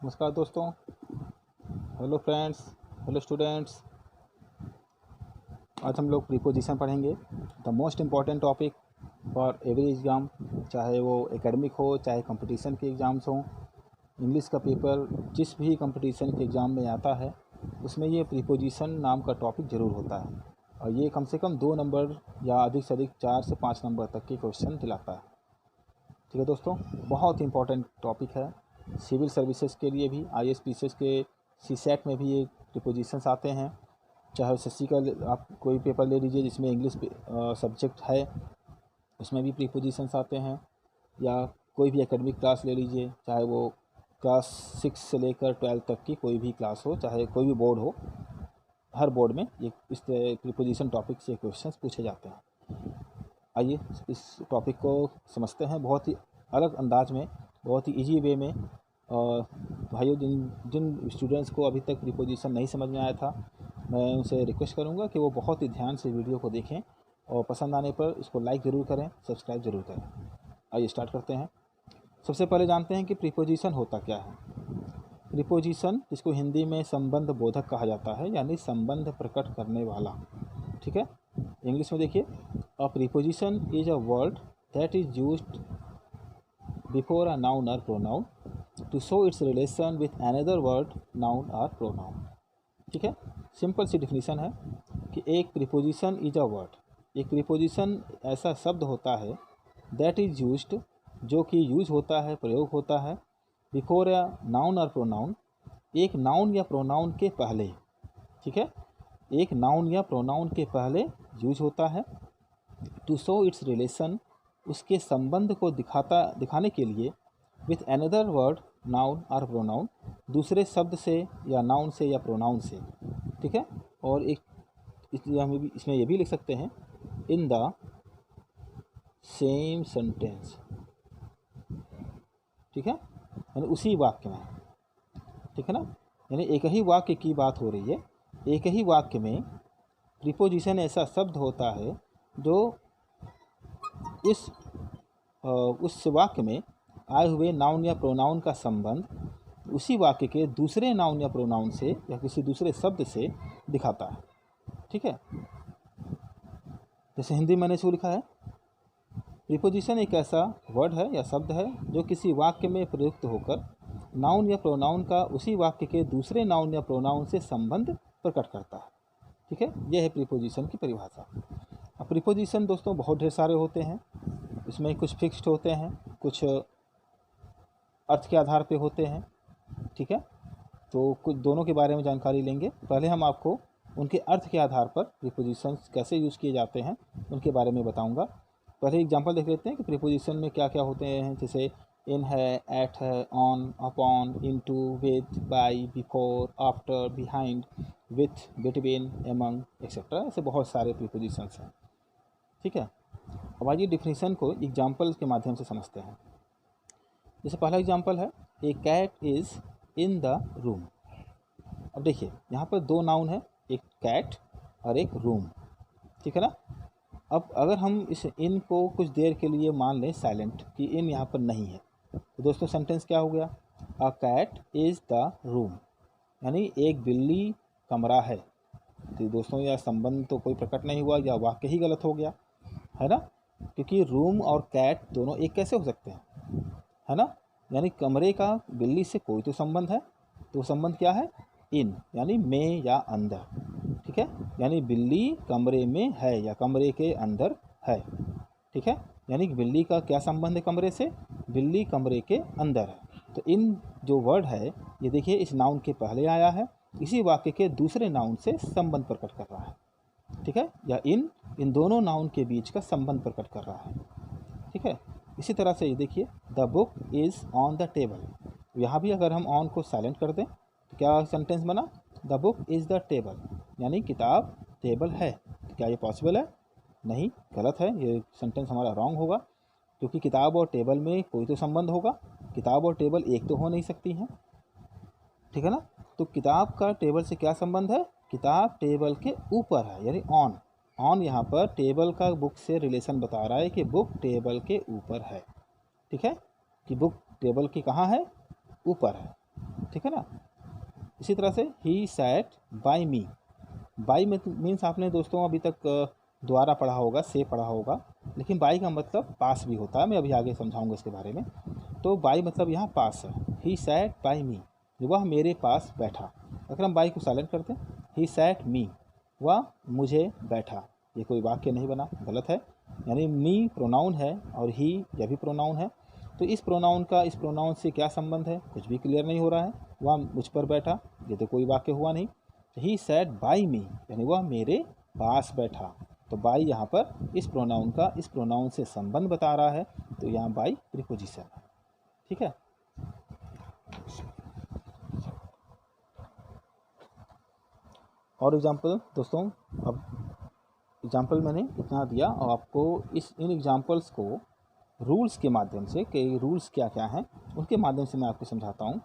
नमस्कार दोस्तों, hello friends, hello students. आज हम लोग प्रीपोजिशन पढ़ेंगे। The most important topic for every exam, चाहे वो एकेडमिक हो चाहे कंपटीशन के एग्ज़ाम्स हों। इंग्लिश का पेपर जिस भी कंपटीशन के एग्ज़ाम में आता है उसमें ये प्रीपोजिशन नाम का टॉपिक ज़रूर होता है और ये कम से कम 2 नंबर या अधिक से अधिक 4 से 5 नंबर तक के क्वेश्चन दिलाता है। ठीक है दोस्तों, बहुत इंपॉर्टेंट टॉपिक है। सिविल सर्विसेज के लिए भी, IAS PCS के CSAT में भी ये प्रीपोजिशंस आते हैं। चाहे SSC का आप कोई पेपर ले लीजिए जिसमें इंग्लिश सब्जेक्ट है, उसमें भी प्रीपोजिशंस आते हैं। या कोई भी एकेडमिक क्लास ले लीजिए, चाहे वो क्लास 6 से लेकर 12 तक की कोई भी क्लास हो, चाहे कोई भी बोर्ड हो, हर बोर्ड में ये इस प्रीपोजिशन टॉपिक से क्वेश्चन पूछे जाते हैं। आइए इस टॉपिक को समझते हैं बहुत ही अलग अंदाज में, बहुत ही इजी वे में। और भाइयों, जिन स्टूडेंट्स को अभी तक प्रीपोजिशन नहीं समझ में आया था, मैं उनसे रिक्वेस्ट करूंगा कि वो बहुत ही ध्यान से वीडियो को देखें और पसंद आने पर इसको लाइक ज़रूर करें, सब्सक्राइब ज़रूर करें। आइए स्टार्ट करते हैं। सबसे पहले जानते हैं कि प्रीपोजिशन होता क्या है। प्रीपोजिशन, जिसको हिंदी में संबंध बोधक कहा जाता है, यानी संबंध प्रकट करने वाला। ठीक है, इंग्लिश में देखिए, a preposition is a word that is used before a noun और pronoun to show its relation with another word, noun और प्रोनाउन। ठीक है, सिंपल सी डिफिनीशन है कि एक प्रीपोजिशन इज अ वर्ड, एक प्रीपोजिशन ऐसा शब्द होता है दैट इज यूज्ड, जो कि यूज होता है, प्रयोग होता है, बिफोर अ नाउन और प्रोनाउन, एक नाउन या प्रोनाउन के पहले। ठीक है, एक नाउन या प्रोनाउन के पहले यूज होता है। टू शो इट्स रिलेशन, उसके संबंध को दिखाने के लिए, विथ अनदर वर्ड, नाउन और प्रोनाउन, दूसरे शब्द से या नाउन से या प्रोनाउन से। ठीक है, और एक इसलिए हम इसमें ये भी लिख सकते हैं, इन द सेम सेंटेंस। ठीक है, यानी उसी वाक्य में। ठीक है ना, यानी एक ही वाक्य की बात हो रही है। एक ही वाक्य में प्रीपोजिशन ऐसा शब्द होता है जो उस वाक्य में आए हुए नाउन या प्रोनाउन का संबंध उसी वाक्य के दूसरे नाउन या प्रोनाउन से या किसी दूसरे शब्द से दिखाता है। ठीक है, जैसे हिंदी में मैंने इसको लिखा है, प्रीपोजिशन एक ऐसा वर्ड है या शब्द है जो किसी वाक्य में प्रयुक्त होकर नाउन या प्रोनाउन का उसी वाक्य के दूसरे नाउन या प्रोनाउन से संबंध प्रकट करता है। ठीक है, यह है प्रीपोजिशन की परिभाषा। अब प्रीपोजिशन दोस्तों बहुत ढेर सारे होते हैं। इसमें कुछ फिक्स्ड होते हैं, कुछ अर्थ के आधार पे होते हैं। ठीक है, तो कुछ दोनों के बारे में जानकारी लेंगे। पहले हम आपको उनके अर्थ के आधार पर प्रीपोजिशंस कैसे यूज़ किए जाते हैं उनके बारे में बताऊंगा। पहले एग्जांपल देख लेते हैं कि प्रीपोजिशन में क्या क्या होते हैं। जैसे इन है, एट है, on, upon, into, with, by, before, after, behind, with, between, among, etcetera. ऐसे बहुत सारे प्रीपोजिशंस हैं। ठीक है, अब आइए डिफिनीशन को एग्जाम्पल के माध्यम से समझते हैं। जैसे पहला एग्जाम्पल है, a cat is in the room. अब देखिए, यहाँ पर दो नाउन है, एक कैट और एक रूम। ठीक है ना। अब अगर हम इस इन को कुछ देर के लिए मान लें साइलेंट, कि इन यहाँ पर नहीं है, तो दोस्तों सेंटेंस क्या हो गया, a cat is the room, यानी एक बिल्ली कमरा है। तो दोस्तों यह संबंध तो कोई प्रकट नहीं हुआ, या वाक्य ही गलत हो गया, है ना। क्योंकि रूम और कैट दोनों एक कैसे हो सकते हैं, है ना। यानी कमरे का बिल्ली से कोई तो संबंध है, तो संबंध क्या है, इन, यानी में या अंदर। ठीक है, यानी बिल्ली कमरे में है या कमरे के अंदर है। ठीक है, यानी बिल्ली का क्या संबंध है कमरे से, बिल्ली कमरे के अंदर है। तो इन जो वर्ड है, ये देखिए इस नाउन के पहले आया है, इसी वाक्य के दूसरे नाउन से संबंध प्रकट कर रहा है। ठीक है, या इन दोनों नाउन के बीच का संबंध प्रकट कर रहा है। ठीक है, इसी तरह से ये देखिए, the book is on the table. यहाँ भी अगर हम ऑन को साइलेंट कर दें तो क्या सेंटेंस बना, the book is the table, यानी किताब टेबल है। क्या ये पॉसिबल है, नहीं, गलत है, ये सेंटेंस हमारा रॉन्ग होगा। क्योंकि किताब और टेबल में कोई तो संबंध होगा, किताब और टेबल एक तो हो नहीं सकती हैं। ठीक है ना, तो किताब का टेबल से क्या संबंध है, किताब टेबल के ऊपर है, यानी ऑन। ऑन यहाँ पर टेबल का बुक से रिलेशन बता रहा है कि बुक टेबल के ऊपर है। ठीक है, कि बुक टेबल की कहाँ है, ऊपर है। ठीक है ना। इसी तरह से ही sat by me, by means आपने दोस्तों अभी तक द्वारा पढ़ा होगा, से पढ़ा होगा, लेकिन बाई का मतलब पास भी होता है, मैं अभी आगे समझाऊंगा इसके बारे में। तो बाई मतलब यहाँ पास है। ही सैट बाय मी, वह मेरे पास बैठा। अगर हम बाई को साइलेंट करते हैं, ही सैट मी, वह मुझे बैठा, ये कोई वाक्य नहीं बना, गलत है। यानी मी प्रोनाउन है और ही यह भी प्रोनाउन है। तो इस प्रोनाउन का इस प्रोनाउन से क्या संबंध है, कुछ भी क्लियर नहीं हो रहा है। वह मुझ पर बैठा, ये तो कोई वाक्य हुआ नहीं। ही सैट बाई मी, यानी वह मेरे पास बैठा। तो बाई यहाँ पर इस प्रोनाउन का इस प्रोनाउन से संबंध बता रहा है, तो यहाँ बाई प्रीपोजिशन है। ठीक है। और एग्जाम्पल दोस्तों, अब एग्जाम्पल मैंने इतना दिया और आपको इन एग्जाम्पल्स को रूल्स के माध्यम से, कि रूल्स क्या क्या हैं उनके माध्यम से मैं आपको समझाता हूँ।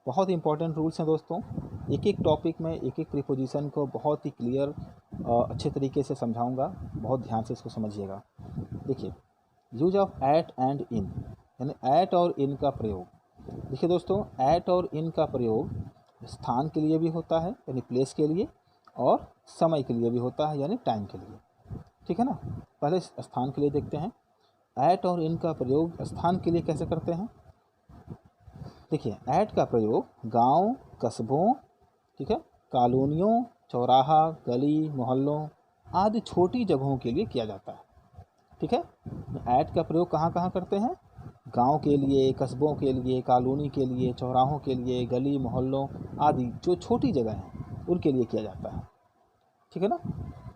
बहुत इंपॉर्टेंट रूल्स हैं दोस्तों। एक एक टॉपिक में एक एक प्रीपोजिशन को बहुत ही क्लियर अच्छे तरीके से समझाऊंगा, बहुत ध्यान से इसको समझिएगा। देखिए, use of at and in, यानी एट और इन का प्रयोग। देखिए दोस्तों, एट और इन का प्रयोग स्थान के लिए भी होता है, यानी प्लेस के लिए, और समय के लिए भी होता है, यानी टाइम के लिए। ठीक है ना। पहले स्थान के लिए देखते हैं। एट और इन का प्रयोग स्थान के लिए कैसे करते हैं। देखिए, एट का प्रयोग गांव, कस्बों, ठीक है, कॉलोनियों, चौराहा, गली, मोहल्लों आदि छोटी जगहों के लिए किया जाता है। ठीक है। एट का प्रयोग कहाँ कहाँ करते हैं, गांव के लिए, कस्बों के लिए, कॉलोनी के लिए, चौराहों के लिए, गली मोहल्लों आदि जो छोटी जगह हैं उनके लिए किया जाता है। ठीक है ना।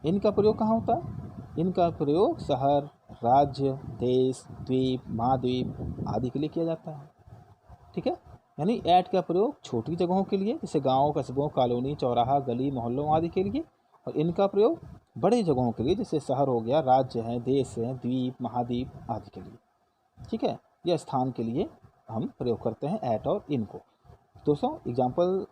इनका प्रयोग कहाँ होता है, इनका प्रयोग शहर, राज्य, देश, द्वीप, महाद्वीप आदि के लिए किया जाता है। ठीक है। यानी ऐट का प्रयोग छोटी जगहों के लिए, जैसे गांव, कस्बों, कॉलोनी, चौराहा, गली मोहल्लों आदि के लिए, और इनका प्रयोग बड़े जगहों के लिए, जैसे शहर हो गया, राज्य है, देश है, द्वीप, महाद्वीप आदि के लिए। ठीक है। यह स्थान के लिए हम प्रयोग करते हैं ऐट और इन को। दोस्तों, एग्जाम्पल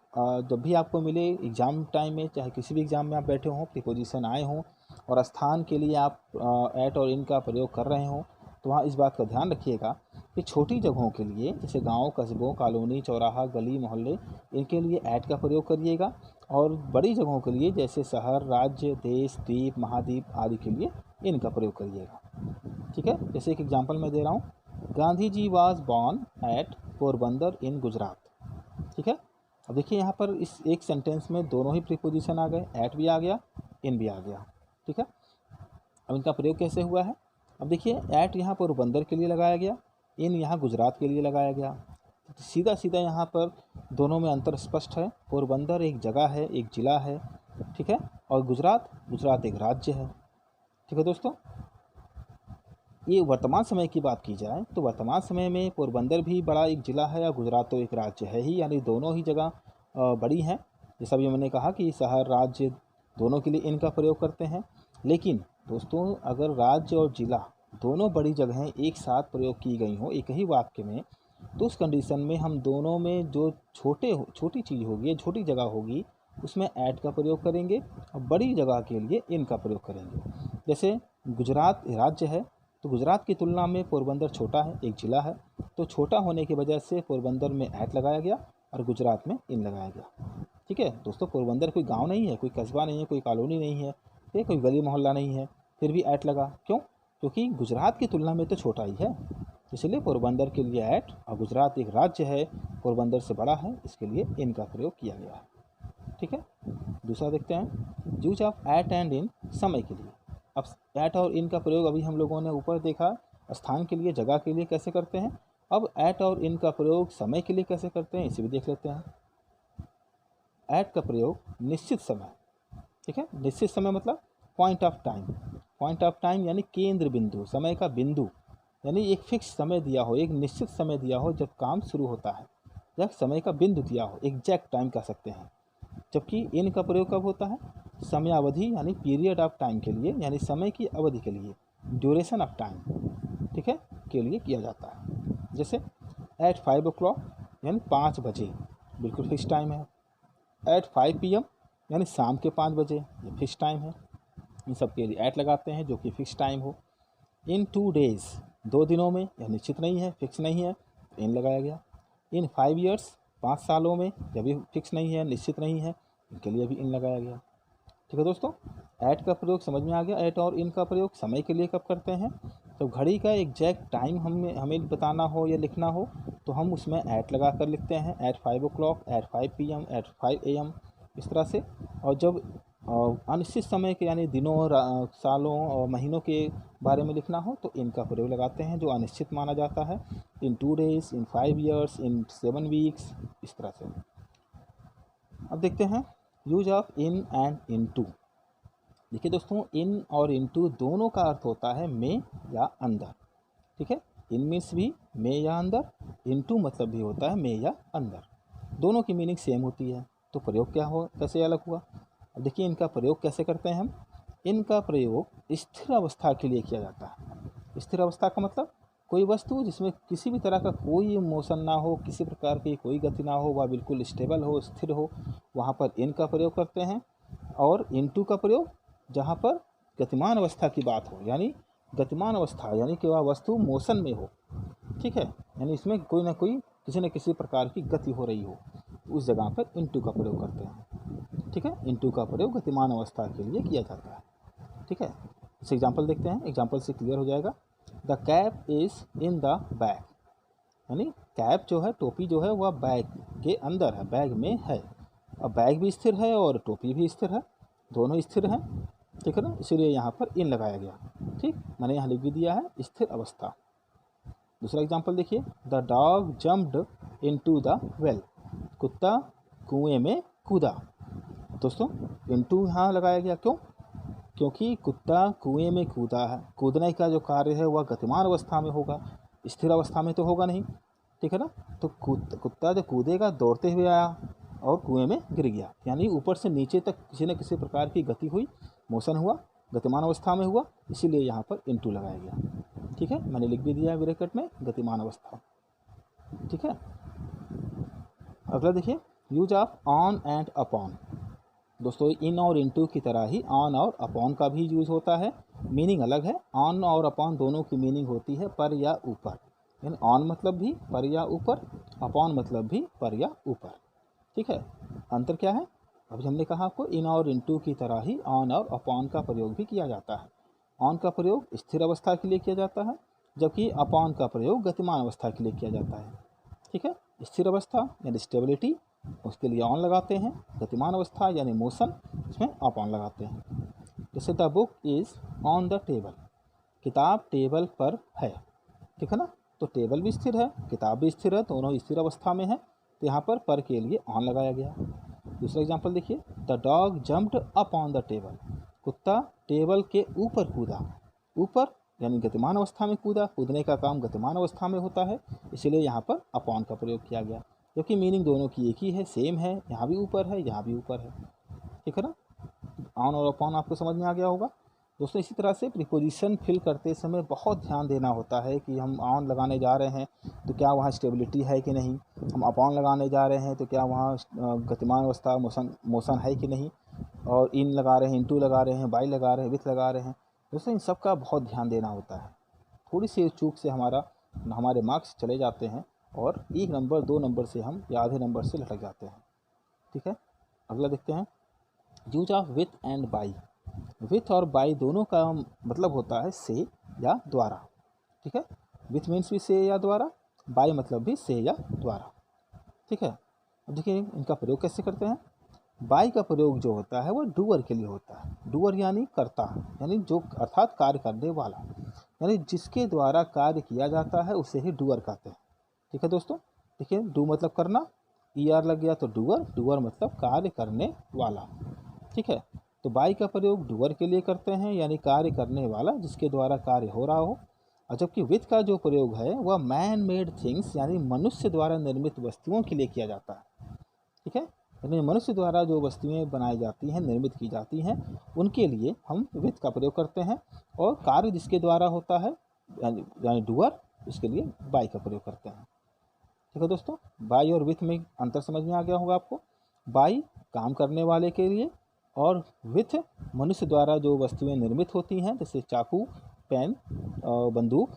जब भी आपको मिले एग्ज़ाम टाइम में, चाहे किसी भी एग्ज़ाम में आप बैठे हों, प्रीपोजिशन आए हों और स्थान के लिए आप ऐट और इन का प्रयोग कर रहे हों, तो वहाँ इस बात का ध्यान रखिएगा कि छोटी जगहों के लिए, जैसे गांव, कस्बों, कॉलोनी, चौराहा, गली मोहल्ले, इनके लिए ऐट का प्रयोग करिएगा, और बड़ी जगहों के लिए, जैसे शहर, राज्य, देश, द्वीप, महाद्वीप आदि के लिए इनका प्रयोग करिएगा। ठीक है। जैसे एक एग्जाम्पल मैं दे रहा हूँ, Gandhi ji was born at Porbandar इन गुजरात। ठीक है। अब देखिए, यहाँ पर इस एक सेंटेंस में दोनों ही प्रीपोजिशन आ गए, ऐट भी आ गया, इन भी आ गया। ठीक है। अब इनका प्रयोग कैसे हुआ है, अब देखिए, ऐट यहाँ पर पोरबंदर के लिए लगाया गया, इन यहाँ गुजरात के लिए लगाया गया। तो सीधा सीधा यहाँ पर दोनों में अंतर स्पष्ट है। पोरबंदर एक जगह है, एक ज़िला है, ठीक है, और गुजरात एक राज्य है। ठीक है दोस्तों। ये वर्तमान समय की बात की जाए तो वर्तमान समय में पोरबंदर भी बड़ा एक ज़िला है और गुजरात तो एक राज्य है ही, यानी दोनों ही जगह बड़ी हैं। जैसा भी मैंने कहा कि शहर, राज्य दोनों के लिए इनका प्रयोग करते हैं। लेकिन दोस्तों, अगर राज्य और ज़िला दोनों बड़ी जगहें एक साथ प्रयोग की गई हों एक ही वाक्य में, तो उस कंडीशन में हम दोनों में जो छोटी चीज़ होगी, छोटी जगह होगी, उसमें ऐट का प्रयोग करेंगे और बड़ी जगह के लिए इनका प्रयोग करेंगे। जैसे गुजरात राज्य है, तो गुजरात की तुलना में पोरबंदर छोटा है, एक ज़िला है, तो छोटा होने की वजह से पोरबंदर में ऐट लगाया गया और गुजरात में इन लगाया गया। ठीक है दोस्तों, पोरबंदर कोई गांव नहीं है, कोई कस्बा नहीं है, कोई कॉलोनी नहीं है, ये कोई गली मोहल्ला नहीं है, फिर भी ऐट लगा। क्यों? क्योंकि गुजरात की तुलना में तो छोटा ही है, इसलिए पोरबंदर के लिए ऐट, और गुजरात एक राज्य है, पोरबंदर से बड़ा है, इसके लिए इनका प्रयोग किया गया है। ठीक है। दूसरा देखते हैं, use of at and in समय के लिए। अब ऐट और इन का प्रयोग अभी हम लोगों ने ऊपर देखा, स्थान के लिए, जगह के लिए कैसे करते हैं। अब ऐट और इन का प्रयोग समय के लिए कैसे करते हैं, इसे भी देख लेते हैं। ऐट का प्रयोग निश्चित समय, ठीक है, निश्चित समय मतलब point of time. Point of time यानी केंद्र बिंदु, समय का बिंदु, यानी एक फिक्स समय दिया हो, एक निश्चित समय दिया हो जब काम शुरू होता है, या समय का बिंदु दिया हो, एग्जैक्ट टाइम कह सकते हैं। जबकि इन का प्रयोग कब होता है, समयावधि यानी पीरियड ऑफ टाइम के लिए, यानी समय की अवधि के लिए, ड्यूरेशन ऑफ टाइम, ठीक है, के लिए किया जाता है। जैसे एट 5 o'clock यानी 5 बजे, बिल्कुल फिक्स टाइम है। एट 5 PM यानी शाम के 5 बजे, ये फिक्स टाइम है। इन सब के लिए ऐट लगाते हैं जो कि फिक्स टाइम हो। इन 2 days 2 दिनों में, यह निश्चित नहीं है, फिक्स नहीं है, तो इन लगाया गया। इन 5 years 5 सालों में, जब भी फिक्स नहीं है, निश्चित नहीं है, इनके लिए भी इन लगाया गया। ठीक है दोस्तों, एट का प्रयोग समझ में आ गया। एट और इन का प्रयोग समय के लिए कब करते हैं? तो घड़ी का एग्जैक्ट टाइम हमें बताना हो या लिखना हो तो हम उसमें एट लगा कर लिखते हैं। At 5 o'clock, at 5 PM, at 5 AM, इस तरह से। और जब अनिश्चित समय के यानी दिनों, सालों और महीनों के बारे में लिखना हो तो इनका प्रयोग लगाते हैं, जो अनिश्चित माना जाता है। इन 2 days, इन 5 years, इन 7 weeks, इस तरह से। अब देखते हैं use of in and into. देखिए दोस्तों, इन और इन टू दोनों का अर्थ होता है में या अंदर। ठीक है, इन मीन्स भी में या अंदर, इन टू मतलब भी होता है में या अंदर। दोनों की मीनिंग सेम होती है, तो प्रयोग क्या हो, कैसे अलग हुआ? अब देखिए इनका प्रयोग कैसे करते हैं हम। इनका प्रयोग स्थिर अवस्था के लिए किया जाता है। स्थिर अवस्था का मतलब कोई वस्तु जिसमें किसी भी तरह का कोई मोशन ना हो, किसी प्रकार की कोई गति ना हो, वह बिल्कुल स्टेबल हो, स्थिर हो, वहाँ पर इन का प्रयोग करते हैं। और इन टू का प्रयोग जहाँ पर गतिमान अवस्था की बात हो, यानी गतिमान अवस्था यानी कि वह वस्तु मोशन में हो। ठीक है, यानी इसमें कोई ना कोई किसी न किसी प्रकार की गति हो रही हो, उस जगह पर इन टू का प्रयोग करते हैं। ठीक है, इन टू का प्रयोग गतिमान अवस्था के लिए किया जाता है। ठीक है, इस एग्जाम्पल देखते हैं, एग्जाम्पल से क्लियर हो जाएगा। The cap is in the bag, यानी कैप जो है, टोपी जो है, वह बैग के अंदर है, बैग में है। अब बैग भी स्थिर है और टोपी भी स्थिर है, दोनों स्थिर हैं। ठीक है ना, इसीलिए यहाँ पर इन लगाया गया। ठीक, मैंने यहाँ लिख भी दिया है स्थिर अवस्था। दूसरा एग्जाम्पल देखिए, the dog jumped into the well, कुत्ता कुएं में कूदा। दोस्तों इनटू यहाँ लगाया गया, क्यों? क्योंकि कुत्ता कुएं में कूदा है, कूदने का जो कार्य है वह गतिमान अवस्था में होगा, स्थिर अवस्था में तो होगा नहीं। ठीक है ना, तो कुत्ता जब कूदेगा, दौड़ते हुए आया और कुएं में गिर गया, यानी ऊपर से नीचे तक किसी न किसी प्रकार की गति हुई, मोशन हुआ, गतिमान अवस्था में हुआ, इसीलिए यहाँ पर इनटू लगाया गया। ठीक है, मैंने लिख भी दिया है ब्रैकेट में गतिमान अवस्था। ठीक है, अगला देखिए, use of on and upon. दोस्तों इन और इनटू की तरह ही ऑन और अपॉन का भी यूज होता है, मीनिंग अलग है। ऑन और अपॉन दोनों की मीनिंग होती है पर या ऊपर, यानी ऑन मतलब भी पर या ऊपर, अपॉन मतलब भी पर या ऊपर। ठीक है, अंतर क्या है? अभी हमने कहा आपको, इन और इनटू की तरह ही ऑन और अपॉन का प्रयोग भी किया जाता है। ऑन का प्रयोग स्थिर अवस्था के लिए किया जाता है, जबकि अपॉन का प्रयोग गतिमान अवस्था के लिए किया जाता है। ठीक है, स्थिर अवस्था यानी स्टेबिलिटी, उसके लिए ऑन लगाते हैं। गतिमान अवस्था यानी मोशन, इसमें अपॉन लगाते हैं। जैसे the book is on the table, किताब टेबल पर है। ठीक है ना, तो टेबल भी स्थिर है, किताब भी स्थिर है, दोनों स्थिर अवस्था में है, तो यहाँ पर के लिए ऑन लगाया गया। दूसरा एग्जाम्पल देखिए, the dog jumped up on the table, कुत्ता टेबल के ऊपर कूदा। ऊपर यानी गतिमान अवस्था में कूदा, कूदने का काम गतिमान अवस्था में होता है, इसीलिए यहाँ पर अपॉन का प्रयोग किया गया, क्योंकि मीनिंग दोनों की एक ही है, सेम है, यहाँ भी ऊपर है, यहाँ भी ऊपर है। ठीक है ना, ऑन और अपॉन आपको समझ में आ गया होगा। दोस्तों इसी तरह से प्रीपोजिशन फिल करते समय बहुत ध्यान देना होता है कि हम ऑन लगाने जा रहे हैं तो क्या वहाँ स्टेबिलिटी है कि नहीं, हम अपॉन लगाने जा रहे हैं तो क्या वहाँ गतिमान अवस्था, मोशन है कि नहीं, और इन लगा रहे हैं, इनटू लगा रहे हैं, बाय लगा रहे हैं, विथ लगा रहे हैं। दोस्तों इन सब का बहुत ध्यान देना होता है, थोड़ी सी चूक से हमारे मार्क्स चले जाते हैं और 1 नंबर 2 नंबर से हम या आधे नंबर से लटक जाते हैं। ठीक है, अगला देखते हैं, use of with and by. With और बाई दोनों का मतलब होता है से या द्वारा। ठीक है, विथ मीन्स भी से या द्वारा, बाई मतलब भी से या द्वारा। ठीक है, अब देखिए इनका प्रयोग कैसे करते हैं। बाई का प्रयोग जो होता है वह डूअर के लिए होता है। डूअर यानी कर्ता, यानी जो अर्थात कार्य करने वाला, यानी जिसके द्वारा कार्य किया जाता है उसे ही डूअर कहते हैं। ठीक है दोस्तों, देखिए डू मतलब करना, ER लग गया तो डूअर, डूअर मतलब कार्य करने वाला। ठीक है, तो बाई का प्रयोग डूअर के लिए करते हैं, यानी कार्य करने वाला, जिसके द्वारा कार्य हो रहा हो। और जबकि विथ का जो प्रयोग है वह मैन मेड थिंग्स यानी मनुष्य द्वारा निर्मित वस्तुओं के लिए किया जाता है। ठीक है, यानी मनुष्य द्वारा जो वस्तुएं बनाई जाती हैं, निर्मित की जाती हैं, उनके लिए हम विथ का प्रयोग करते हैं, और कार्य जिसके द्वारा होता है यानी डूअर, उसके लिए बाई का प्रयोग करते हैं। ठीक है दोस्तों, बाई और विथ में अंतर समझ में आ गया होगा आपको। बाई काम करने वाले के लिए, और विथ मनुष्य द्वारा जो वस्तुएं निर्मित होती हैं, जैसे चाकू, पेन, बंदूक,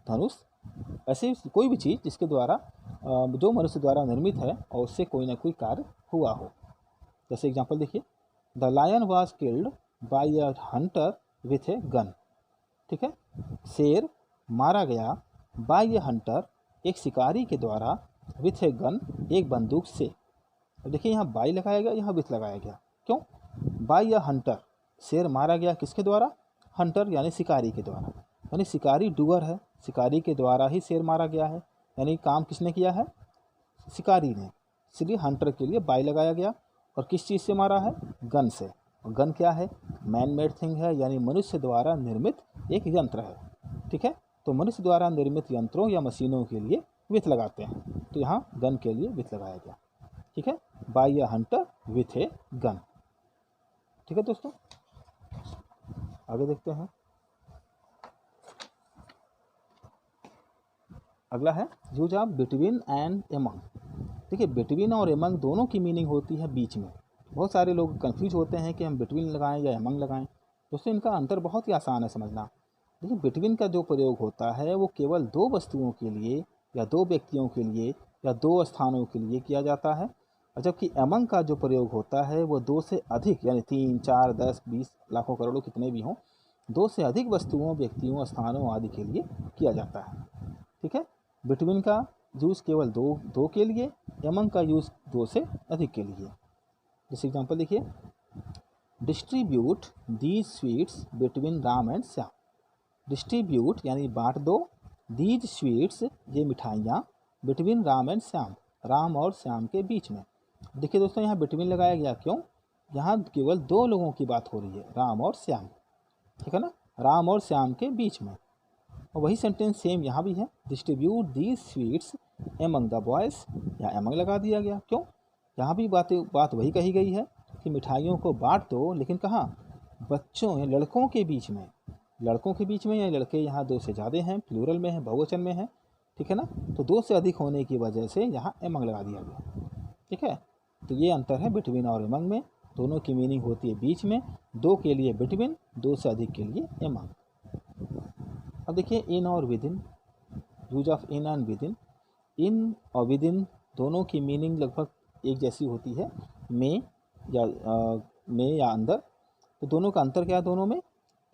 धनुष, ऐसे कोई भी चीज़ जिसके द्वारा जो मनुष्य द्वारा निर्मित है और उससे कोई ना कोई कार्य हुआ हो। जैसे एग्जाम्पल देखिए, the lion was killed by a hunter with a gun. ठीक है, शेर मारा गया बाय ए हंटर, एक शिकारी के द्वारा, विथ ए गन, एक बंदूक से। अब देखिए यहाँ बाई लगाया गया, यहाँ विथ लगाया गया, क्यों? बाय अ हंटर, शेर मारा गया किसके द्वारा? हंटर यानी शिकारी के द्वारा, यानी शिकारी डूअर है, शिकारी के द्वारा ही शेर मारा गया है, यानी काम किसने किया है? शिकारी ने, इसलिए हंटर के लिए बाई लगाया गया। और किस चीज़ से मारा है? गन से। और गन क्या है? मैन मेड थिंग है, यानी मनुष्य द्वारा निर्मित एक यंत्र है। ठीक है, तो मनुष्य द्वारा निर्मित यंत्रों या मशीनों के लिए विथ लगाते हैं, तो यहाँ गन के लिए विथ लगाया गया। ठीक है, by a hunter with a gun. ठीक है दोस्तों, आगे देखते हैं। अगला है use of between and among. देखिए, बिटवीन और एमंग दोनों की मीनिंग होती है बीच में। बहुत सारे लोग कंफ्यूज होते हैं कि हम बिटवीन लगाएं या एमंग लगाएं। दोस्तों, इनका अंतर बहुत ही आसान है समझना। देखिए, बिटवीन का जो प्रयोग होता है वो केवल दो वस्तुओं के लिए या दो व्यक्तियों के लिए या दो स्थानों के लिए किया जाता है, और जबकि एमंग का जो प्रयोग होता है वो दो से अधिक, यानी 3, 4, 10, 20, लाखों, करोड़ों, कितने भी हों, दो से अधिक वस्तुओं, व्यक्तियों, स्थानों आदि के लिए किया जाता है। ठीक है, बिटवीन का यूज़ केवल दो के लिए, एमंग का यूज़ दो से अधिक के लिए। जैसे एग्जाम्पल देखिए, distribute these sweets between Ram and Shyam. Distribute यानी बांट दो, दीज स्वीट्स ये मिठाइयाँ, बिटवीन राम एंड श्याम, राम और श्याम के बीच में। देखिए दोस्तों, यहाँ बिटवीन लगाया गया, क्यों? यहाँ केवल दो लोगों की बात हो रही है, राम और श्याम। ठीक है ना, राम और श्याम के बीच में। और वही सेंटेंस सेम यहाँ भी है, distribute these sweets among the boys, या एमंग लगा दिया गया, क्यों? यहाँ भी बात वही कही गई है कि मिठाइयों को बांट दो, लेकिन कहाँ? बच्चों या लड़कों के बीच में। लड़कों के बीच में, या लड़के यहाँ दो से ज़्यादा हैं, प्लूरल में है, बहुवचन में है। ठीक है ना, तो दो से अधिक होने की वजह से यहाँ एमंग लगा दिया गया। ठीक है, तो ये अंतर है बिटवीन और एमंग में। दोनों की मीनिंग होती है बीच में, दो के लिए बिटवीन, दो से अधिक के लिए एमंग। अब देखिए, इन और within, use of in and within. In और विद इन दोनों की मीनिंग लगभग एक जैसी होती है, में या अंदर। तो दोनों का अंतर क्या है? दोनों में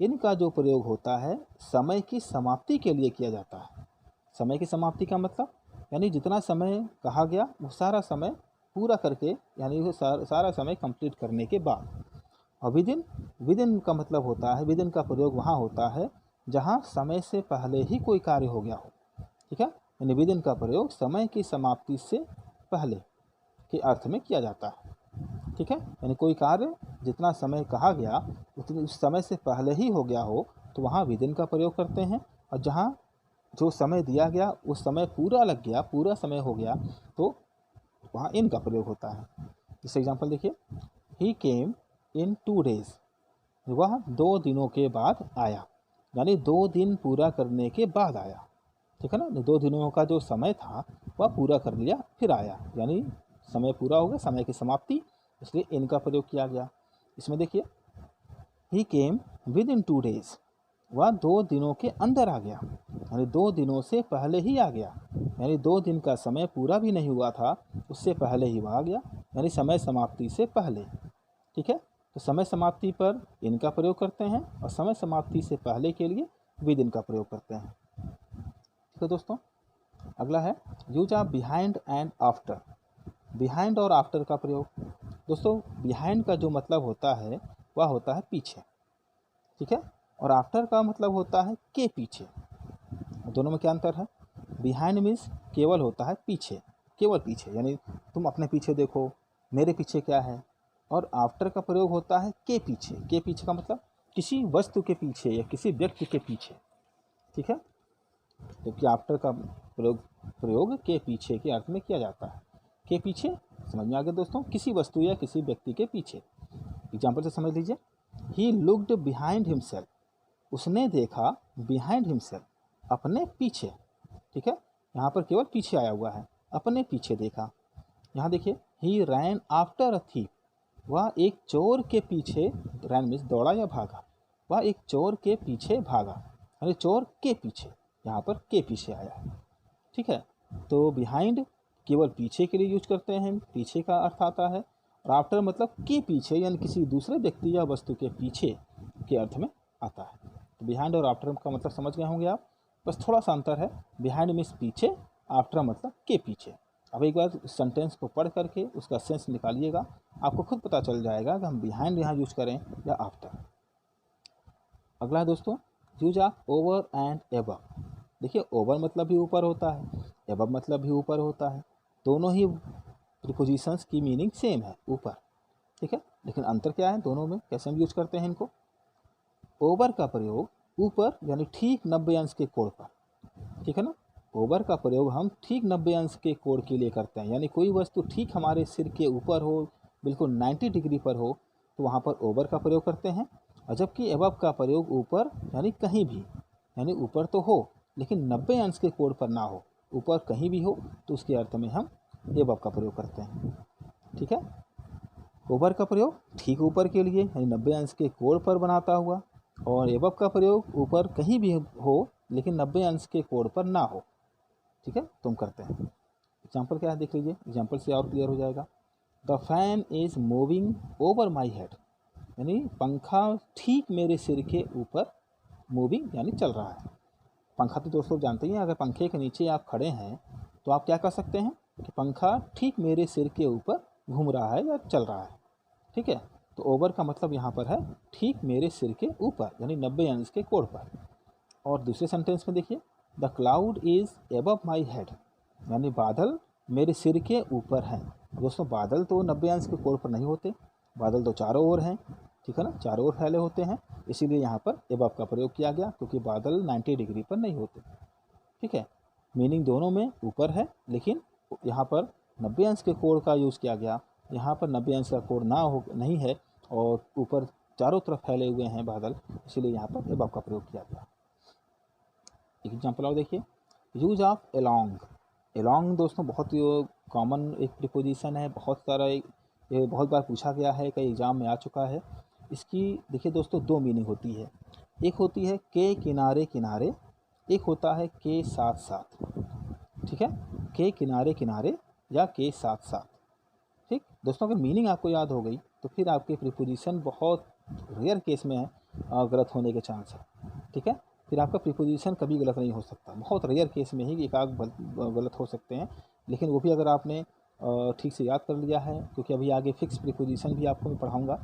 इनका जो प्रयोग होता है समय की समाप्ति के लिए किया जाता है। समय की समाप्ति का मतलब यानी जितना समय कहा गया वो सारा समय पूरा करके, यानी वो सारा समय कंप्लीट करने के बाद। और विद इन का मतलब होता है, विद इन का प्रयोग वहाँ होता है जहाँ समय से पहले ही कोई कार्य हो गया हो। ठीक है, यानी विद इन का प्रयोग समय की समाप्ति से पहले के अर्थ में किया जाता है। ठीक है, यानी कोई कार्य जितना समय कहा गया उतने उस समय से पहले ही हो गया हो, तो वहाँ विद इन का प्रयोग करते हैं। और जहाँ जो समय दिया गया उस समय पूरा लग गया, पूरा समय हो गया, तो वहाँ इन का प्रयोग होता है। जैसे एग्जाम्पल देखिए, ही केम इन 2 days, वह 2 दिनों के बाद आया, यानी 2 दिन पूरा करने के बाद आया। ठीक है ना, 2 दिनों का जो समय था वह पूरा कर लिया फिर आया, यानी समय पूरा हो गया, समय की समाप्ति, इसलिए इनका प्रयोग किया गया। इसमें देखिए, ही केम विद इन 2 days, वह 2 दिनों के अंदर आ गया, यानी 2 दिनों से पहले ही आ गया, यानी 2 दिन का समय पूरा भी नहीं हुआ था उससे पहले ही वह आ गया, यानी समय समाप्ति से पहले। ठीक है, तो समय समाप्ति पर इनका प्रयोग करते हैं और समय समाप्ति से पहले के लिए विद इन का प्रयोग करते हैं। ठीक है दोस्तों, अगला है use of behind and after. Behind और आफ्टर का प्रयोग। दोस्तों, बिहाइंड का जो मतलब होता है वह होता है पीछे। ठीक है, और आफ्टर का मतलब होता है के पीछे। दोनों में क्या अंतर है? बिहाइंड मीन्स केवल होता है पीछे, केवल पीछे, यानी तुम अपने पीछे देखो, मेरे पीछे क्या है। और आफ्टर का प्रयोग होता है के पीछे। के पीछे का मतलब किसी वस्तु के पीछे या किसी व्यक्ति के पीछे। ठीक है, जबकि आफ्टर का प्रयोग के पीछे के अर्थ में किया जाता है। के पीछे समझ में आ गया दोस्तों, किसी वस्तु या किसी व्यक्ति के पीछे। एग्जाम्पल से समझ लीजिए, ही लुक्ड बिहाइंड हिमसेल्फ, उसने देखा बिहाइंड हिमसेल्फ, अपने पीछे। ठीक है, यहाँ पर केवल पीछे आया हुआ है, अपने पीछे देखा। यहाँ देखिए, ही रैन आफ्टर अ थीफ, वह एक चोर के पीछे, रैन मीन्स दौड़ा या भागा, वह एक चोर के पीछे भागा, यानी चोर के पीछे, यहाँ पर के पीछे आया है। ठीक है, तो बिहाइंड केवल पीछे के लिए यूज करते हैं, पीछे का अर्थ आता है। और आफ्टर मतलब के पीछे, यानी किसी दूसरे व्यक्ति या वस्तु के पीछे के अर्थ में आता है। तो बिहाइंड और आफ्टर का मतलब समझ गए होंगे आप, बस थोड़ा सा अंतर है। बिहाइंड मीन्स पीछे, आफ्टर मतलब के पीछे। अब एक बार सेंटेंस को पढ़ करके उसका सेंस निकालिएगा, आपको खुद पता चल जाएगा कि हम बिहाइंड यहाँ यूज करें या आफ्टर। अगला है दोस्तों, use of over and above. देखिए, ओवर मतलब भी ऊपर होता है, एबव मतलब भी ऊपर होता है। दोनों ही प्रीपोजिशंस की मीनिंग सेम है, ऊपर, ठीक है। लेकिन अंतर क्या है दोनों में, कैसे हम यूज करते हैं इनको। ओवर का प्रयोग ऊपर यानी ठीक 90 अंश के कोण पर, ठीक है ना। ओवर का प्रयोग हम ठीक 90 अंश के कोण के लिए करते हैं, यानी कोई वस्तु ठीक हमारे सिर के ऊपर हो, बिल्कुल 90 डिग्री पर हो, तो वहाँ पर ओवर का प्रयोग करते हैं। और जबकि एबव का प्रयोग ऊपर यानी कहीं भी, यानी ऊपर तो हो लेकिन 90 अंश के कोण पर ना हो, ऊपर कहीं भी हो, तो उसके अर्थ में हम एबव का प्रयोग करते हैं, ठीक है। ओवर का प्रयोग ठीक ऊपर के लिए यानी 90 अंश के कोण पर बनाता हुआ, और एबव का प्रयोग ऊपर कहीं भी हो लेकिन 90 अंश के कोण पर ना हो, ठीक है, तो हम करते हैं। एग्जाम्पल क्या है देख लीजिए, एग्जाम्पल से और क्लियर हो जाएगा। The fan is moving over my head, यानी पंखा ठीक मेरे सिर के ऊपर, मूविंग यानी चल रहा है। पंखा तो दोस्तों जानते ही हैं, अगर पंखे के नीचे आप खड़े हैं तो आप क्या कर सकते हैं कि पंखा ठीक मेरे सिर के ऊपर घूम रहा है या चल रहा है, ठीक है। तो ओवर का मतलब यहाँ पर है ठीक मेरे सिर के ऊपर यानी 90 अंश के कोण पर। और दूसरे सेंटेंस में देखिए, the cloud is above my head, यानी बादल मेरे सिर के ऊपर हैं। दोस्तों, बादल तो 90 अंश के कोण पर नहीं होते, बादल तो चारों ओर हैं, ठीक है ना, चारों ओर फैले होते हैं, इसीलिए यहाँ पर एबव का प्रयोग किया गया, क्योंकि बादल 90 डिग्री पर नहीं होते, ठीक है। मीनिंग दोनों में ऊपर है, लेकिन यहाँ पर 90 अंश के कोण का यूज़ किया गया, यहाँ पर 90 अंश का कोण नहीं है और ऊपर चारों तरफ फैले हुए हैं बादल, इसीलिए यहाँ पर एबव का प्रयोग किया गया। एक एग्जाम्पल और देखिए, यूज ऑफ एलोंग। एलोंग दोस्तों बहुत ही कॉमन एक प्रीपोजिशन है, ये बहुत बार पूछा गया है, कई एग्जाम में आ चुका है। इसकी देखिए दोस्तों दो मीनिंग होती है, एक होती है के किनारे किनारे, एक होता है के साथ साथ, ठीक है। के किनारे किनारे या के साथ साथ, ठीक दोस्तों। अगर मीनिंग आपको याद हो गई तो फिर आपके प्रीपोजिशन बहुत रेयर केस में गलत होने के चांस है, ठीक है। फिर आपका प्रीपोजिशन कभी गलत नहीं हो सकता, बहुत रेयर केस में ही एक आध गलत हो सकते हैं, लेकिन वो भी अगर आपने ठीक से याद कर लिया है, क्योंकि अभी आगे फिक्स प्रीपोजिशन भी आपको मैं पढ़ाऊँगा,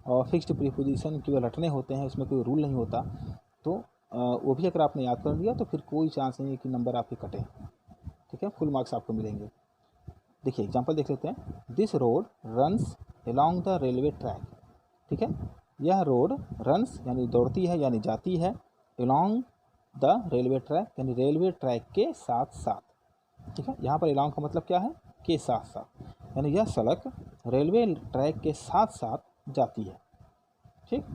और फिक्स्ड प्रीपोजिशन केवल रटने होते हैं, उसमें कोई रूल नहीं होता, तो वो भी अगर आपने याद कर लिया तो फिर कोई चांस नहीं है कि नंबर आपके कटे, ठीक है, फुल मार्क्स आपको मिलेंगे। देखिए एग्जांपल देख लेते हैं। This road runs along the railway track, ठीक है। यह रोड रन्स यानी दौड़ती है यानी जाती है, अलोंग द रेलवे ट्रैक यानी रेलवे ट्रैक के साथ साथ, ठीक है। यहाँ पर अलोंग का मतलब क्या है, के साथ साथ, यानी यह सड़क रेलवे ट्रैक के साथ साथ जाती है, ठीक।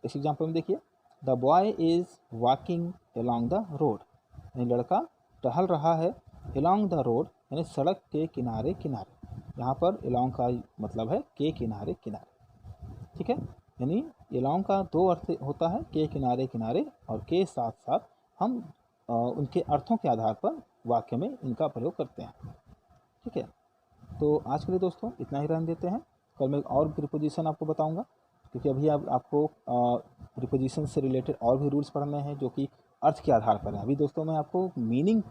इस एग्जाम्पल में देखिए, the boy is walking along the road, यानी लड़का टहल रहा है अलोंग द रोड यानी सड़क के किनारे किनारे। यहाँ पर अलोंग का मतलब है के किनारे किनारे, ठीक है। यानी अलोंग का दो अर्थ होता है, के किनारे किनारे और के साथ साथ। हम उनके अर्थों के आधार पर वाक्य में इनका प्रयोग करते हैं, ठीक है। तो आज के लिए दोस्तों इतना ही रहने देते हैं, कल मैं और प्रीपोजिशन आपको बताऊंगा, क्योंकि अभी आपको प्रीपोजिशन से रिलेटेड और भी रूल्स पढ़ने हैं जो कि अर्थ के आधार पर है। अभी दोस्तों मैं आपको meaning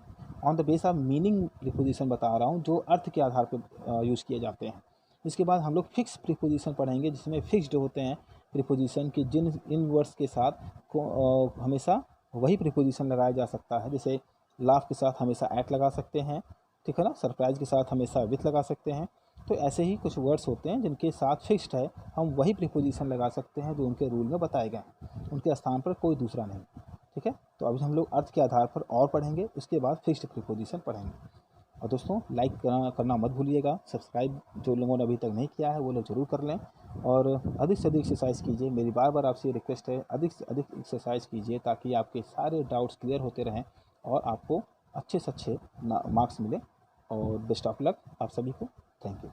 on the base of meaning preposition बता रहा हूँ, जो अर्थ के आधार पर यूज़ किए जाते हैं। इसके बाद हम लोग फिक्स प्रीपोजिशन पढ़ेंगे, जिसमें फिक्स्ड होते हैं प्रीपोजिशन की, जिन इन वर्ड्स के साथ हमेशा वही प्रीपोजिशन लगाया जा सकता है। जैसे लाफ के साथ हमेशा एट लगा सकते हैं, ठीक है ना, सरप्राइज के साथ हमेशा विथ लगा सकते हैं। तो ऐसे ही कुछ वर्ड्स होते हैं जिनके साथ फिक्स्ड है, हम वही प्रीपोजिशन लगा सकते हैं जो उनके रूल में बताए गए हैं, उनके स्थान पर कोई दूसरा नहीं, ठीक है। तो अभी हम लोग अर्थ के आधार पर और पढ़ेंगे, उसके बाद फिक्स्ड प्रीपोजिशन पढ़ेंगे। और दोस्तों लाइक करना मत भूलिएगा, सब्सक्राइब जो लोगों ने अभी तक नहीं किया है वो लोग ज़रूर कर लें, और अधिक से अधिक एक्सरसाइज कीजिए। मेरी बार बार आपसे रिक्वेस्ट है, अधिक से अधिक एक्सरसाइज कीजिए ताकि आपके सारे डाउट्स क्लियर होते रहें और आपको अच्छे से अच्छे मार्क्स मिले। और बेस्ट ऑफ लक आप सभी को, थैंक यू।